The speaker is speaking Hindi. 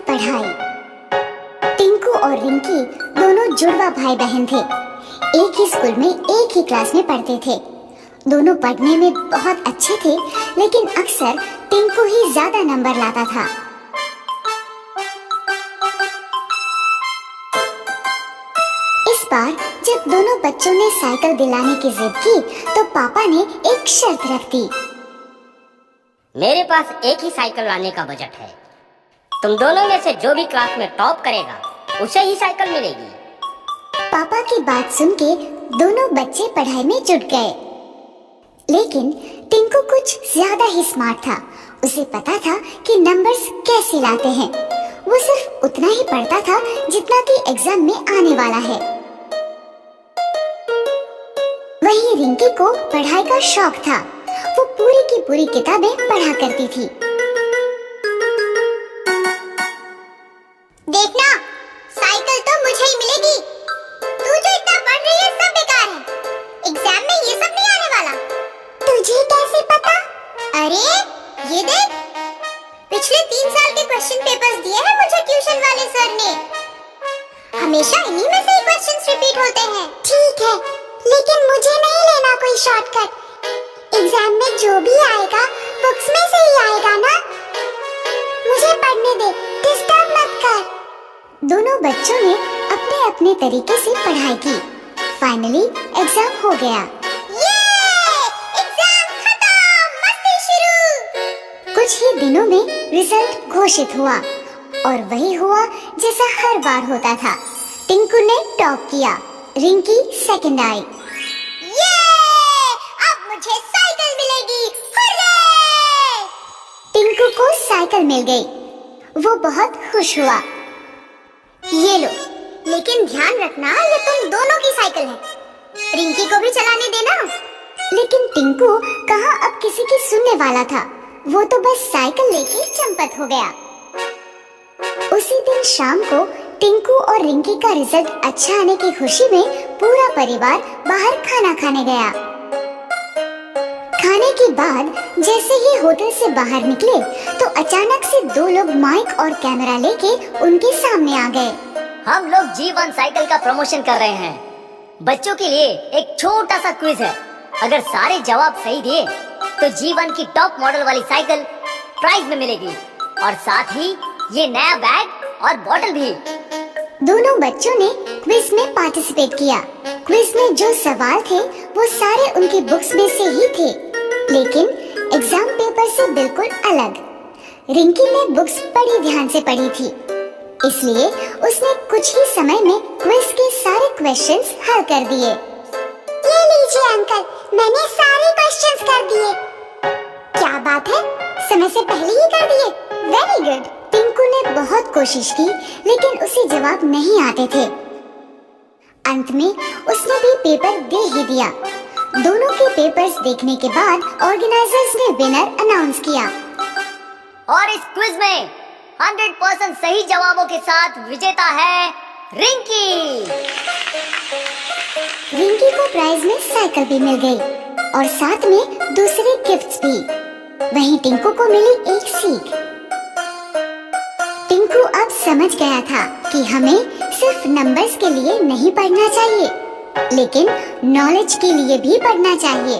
पढ़ाई। टिंकू और रिंकी दोनों जुड़वा भाई बहन थे। एक ही स्कूल में एक ही क्लास में पढ़ते थे। दोनों पढ़ने में बहुत अच्छे थे, लेकिन अक्सर टिंकू ही ज्यादा नंबर लाता था। इस बार जब दोनों बच्चों ने साइकिल दिलाने की जिद की, तो पापा ने एक शर्त रख दी। मेरे पास एक ही साइकिल लाने का बजट है। तुम दोनों में से जो भी क्लास में टॉप करेगा उसे ही साइकिल मिलेगी। पापा की बात सुन के दोनों बच्चे पढ़ाई में जुट गए। लेकिन टिंकू कुछ ज्यादा ही स्मार्ट था। उसे पता था कि नंबर्स कैसे लाते हैं। वो सिर्फ उतना ही पढ़ता था जितना कि एग्जाम में आने वाला है। वहीं रिंकी को पढ़ाई का शौक था। वो पूरी की पूरी किताबें पढ़ा करती थी। देखना, साइकिल तो मुझे ही मिलेगी। तू जो इतना पढ़ रही है सब बेकार है। एग्जाम में ये सब नहीं आने वाला। तुझे कैसे पता? अरे ये देख, पिछले 3 साल के क्वेश्चन पेपर्स दिए हैं मुझे ट्यूशन वाले सर ने। हमेशा इन्हीं में से ही क्वेश्चंस रिपीट होते हैं। ठीक है, लेकिन मुझे नहीं लेना कोई शॉर्टकट। एग्जाम में जो भी आएगा बुक्स में से ही आएगा ना। मुझे पढ़ने दे, डिस्टर्ब मत कर। दोनों बच्चों ने अपने अपने तरीके से पढ़ाई की। फाइनली एग्जाम हो गया। एग्जाम खत्म, मस्ती शुरू। कुछ ही दिनों में रिजल्ट घोषित हुआ और वही हुआ जैसा हर बार होता था। टिंकू ने टॉप किया, रिंकी सेकंड आई। अब मुझे साइकिल मिलेगी। हुर्रे! टिंकू को साइकिल मिल गई। वो बहुत खुश हुआ। ये लो, लेकिन ध्यान रखना ये तुम दोनों की साइकिल है। रिंकी को भी चलाने देना। लेकिन टिंकू कहाँ अब किसी की सुनने वाला था। वो तो बस साइकिल लेके चंपत हो गया। उसी दिन शाम को टिंकू और रिंकी का रिजल्ट अच्छा आने की खुशी में पूरा परिवार बाहर खाना खाने गया। खाने के बाद जैसे ही होटल से बाहर निकले, तो अचानक से 2 लोग माइक और कैमरा लेके उनके सामने आ गए। हम लोग G1 साइकिल का प्रमोशन कर रहे हैं। बच्चों के लिए एक छोटा सा क्विज है। अगर सारे जवाब सही दिए तो G1 की टॉप मॉडल वाली साइकिल प्राइज में मिलेगी, और साथ ही ये नया बैग और बॉटल भी। दोनों बच्चों ने क्विज में पार्टिसिपेट किया। क्विज में जो सवाल थे वो सारे उनकी बुक्स में से ही थे, लेकिन एग्जाम पेपर से बिल्कुल अलग। रिंकी ने बुक्स बड़ी ध्यान से पढ़ी थी, इसलिए उसने कुछ ही समय में क्विज के सारे क्वेश्चंस हल कर दिए। ये लीजिए अंकल, मैंने सारे क्वेश्चंस कर दिए। क्या बात है, समय से पहले ही कर दिए। Very good. टिंकू ने बहुत कोशिश की, लेकिन उसे जवाब नहीं आते थे। अंत में उसने भी पेपर दे ही दिया। दोनों के पेपर्स देखने के बाद ऑर्गेनाइजर्स ने विनर अनाउंस किया। और इस क्विज में 100% सही जवाबों के साथ विजेता है रिंकी। रिंकी को प्राइज में साइकिल भी मिल गई और साथ में दूसरे गिफ्ट्स भी। वहीं टिंकू को मिली एक सीख। टिंकू अब समझ गया था कि हमें सिर्फ नंबर्स के लिए नहीं पढ़ना चाहिए, लेकिन नॉलेज के लिए भी पढ़ना चाहिए।